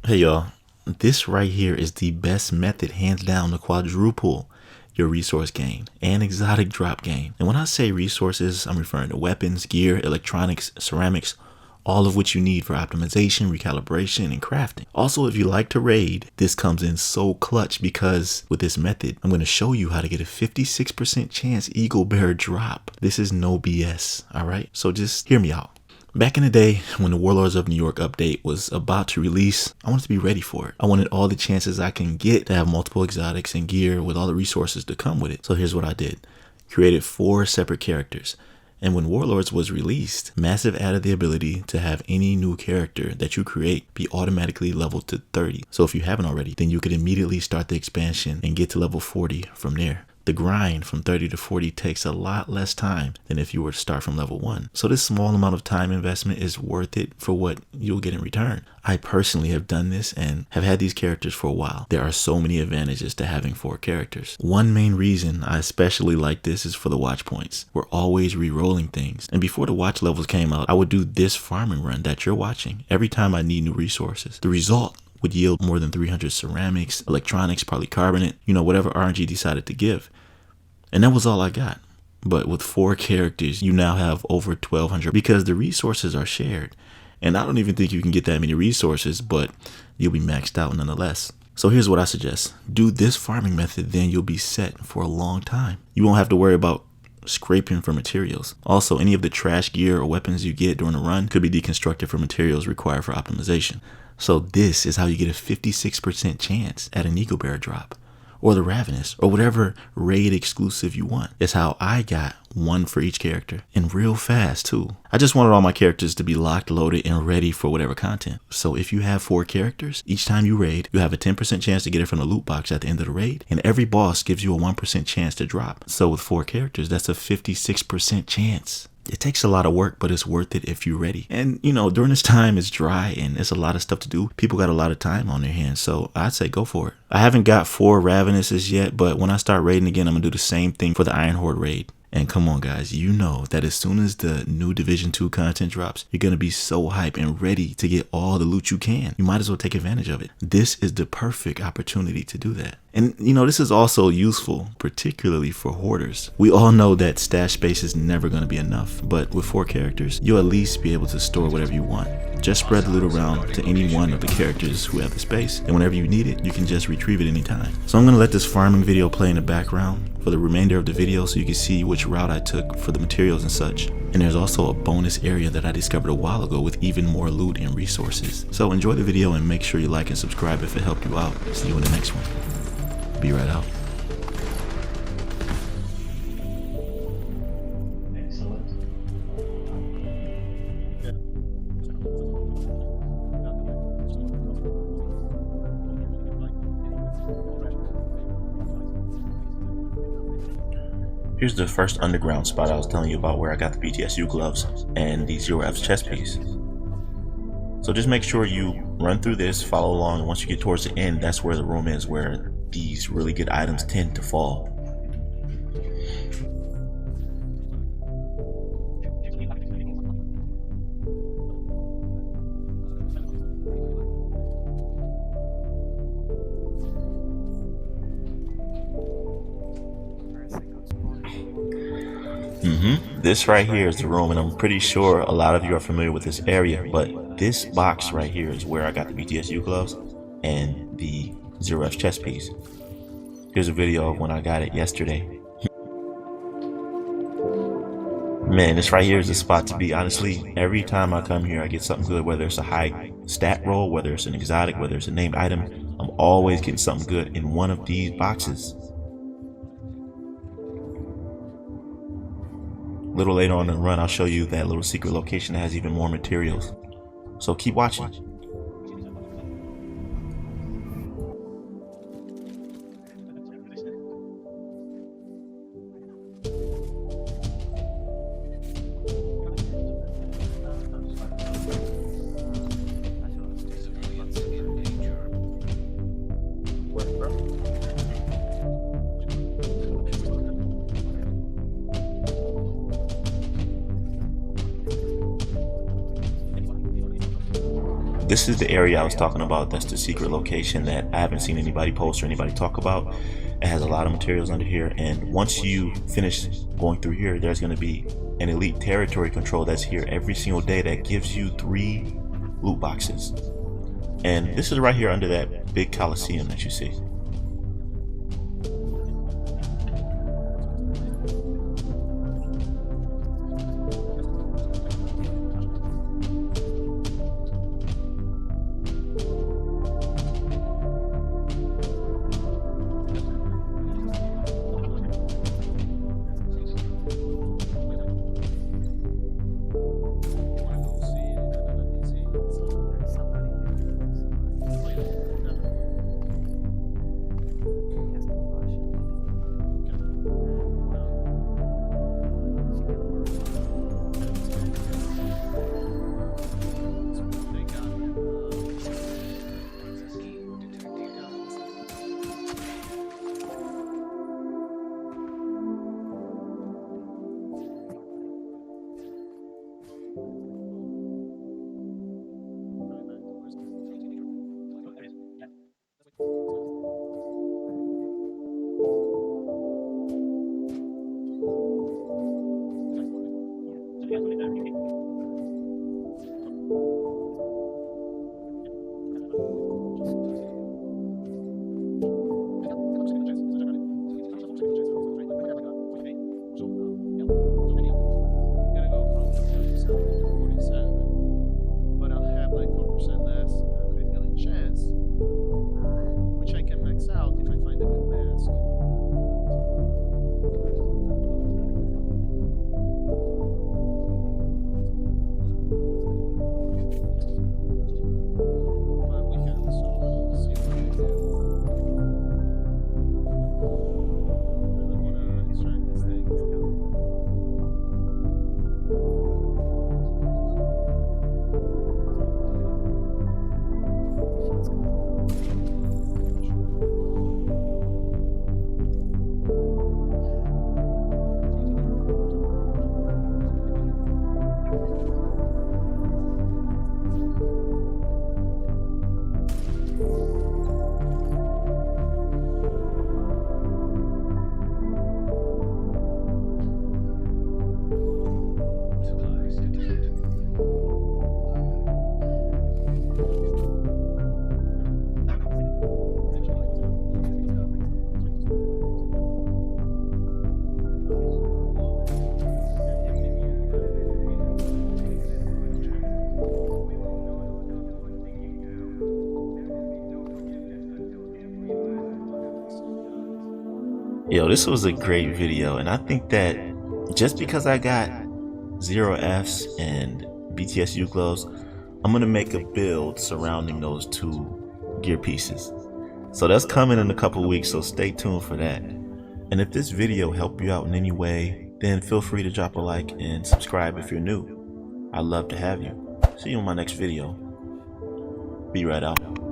Hey y'all, this right here is the best method hands down to quadruple your resource gain and exotic drop gain. And when I say resources, I'm referring to weapons, gear, electronics, ceramics, all of which you need for optimization, recalibration, and crafting. Also, if you like to raid, this comes in so clutch because with this method, I'm going to show you how to get a 56% chance 𝐤𝐤𝐤𝐵 drop. This is no BS, all right? So just hear me out. Back in the day, when the Warlords of New York update was about to release, I wanted to be ready for it. I wanted all the chances I can get to have multiple exotics and gear with all the resources to come with it. So here's what I did. Created 4 separate characters. And when Warlords was released, Massive added the ability to have any new character that you create be automatically leveled to 30. So if you haven't already, then you could immediately start the expansion and get to level 40 from there. The grind from 30 to 40 takes a lot less time than if you were to start from level 1. So this small amount of time investment is worth it for what you'll get in return. I personally have done this and have had these characters for a while. There are so many advantages to having 4 characters. One main reason I especially like this is for the watch points. We're always re-rolling things. And before the watch levels came out, I would do this farming run that you're watching every time I need new resources. The result would yield more than 300 ceramics, electronics, polycarbonate, whatever RNG decided to give. And that was all I got. But with 4 characters, you now have over 1,200 because the resources are shared. And I don't even think you can get that many resources, but you'll be maxed out nonetheless. So here's what I suggest. Do this farming method, then you'll be set for a long time. You won't have to worry about scraping for materials. Also, any of the trash gear or weapons you get during a run could be deconstructed for materials required for optimization. So this is how you get a 56% chance at an 𝐤𝐤𝐵 drop, or the Ravenous, or whatever raid exclusive you want. It's how I got 1 for each character, and real fast too. I just wanted all my characters to be locked, loaded, and ready for whatever content. So if you have 4 characters, each time you raid, you have a 10% chance to get it from the loot box at the end of the raid, and every boss gives you a 1% chance to drop. So with 4 characters, that's a 56% chance. It takes a lot of work, but it's worth it if you're ready. And during this time it's dry and there's a lot of stuff to do. People got a lot of time on their hands, so I'd say go for it. I haven't got 4 Ravenouses yet, but when I start raiding again, I'm gonna do the same thing for the Iron Horde raid. And come on guys, you know that as soon as the new Division 2 content drops, you're gonna be so hyped and ready to get all the loot you can. You might as well take advantage of it. This is the perfect opportunity to do that. And this is also useful, particularly for hoarders. We all know that stash space is never gonna be enough, but with 4 characters, you'll at least be able to store whatever you want. Just spread the loot around to any one of the characters who have the space, and whenever you need it, you can just retrieve it anytime. So I'm gonna let this farming video play in the background for the remainder of the video so you can see which route I took for the materials and such. And there's also a bonus area that I discovered a while ago with even more loot and resources. So enjoy the video and make sure you like and subscribe if it helped you out. See you in the next one. Be right out. Here's the first underground spot I was telling you about where I got the BTSU gloves and the 0F's chest piece. So just make sure you run through this, follow along, and once you get towards the end, that's where the room is where these really good items tend to fall. This right here is the room, and I'm pretty sure a lot of you are familiar with this area, but this box right here is where I got the BTSU gloves and the 0F's chest piece. Here's a video of when I got it yesterday. Man, this right here is the spot to be. Honestly, every time I come here, I get something good, whether it's a high stat roll, whether it's an exotic, whether it's a named item. I'm always getting something good in one of these boxes. A little later on in the run, I'll show you that little secret location that has even more materials. So keep watching. this is the area I was talking about. That's the secret location that I haven't seen anybody post or anybody talk about. It has a lot of materials under here, and once you finish going through here, there's going to be an elite territory control that's here every single day that gives you 3 loot boxes. And this is right here under that big Coliseum that you see. Yo, this was a great video, and I think that just because I got 0 Fs and BTSU gloves, I'm gonna make a build surrounding those 2 gear pieces. So that's coming in a couple weeks, so stay tuned for that. And if this video helped you out in any way, then feel free to drop a like and subscribe if you're new. I'd love to have you. See you in my next video. Be right out.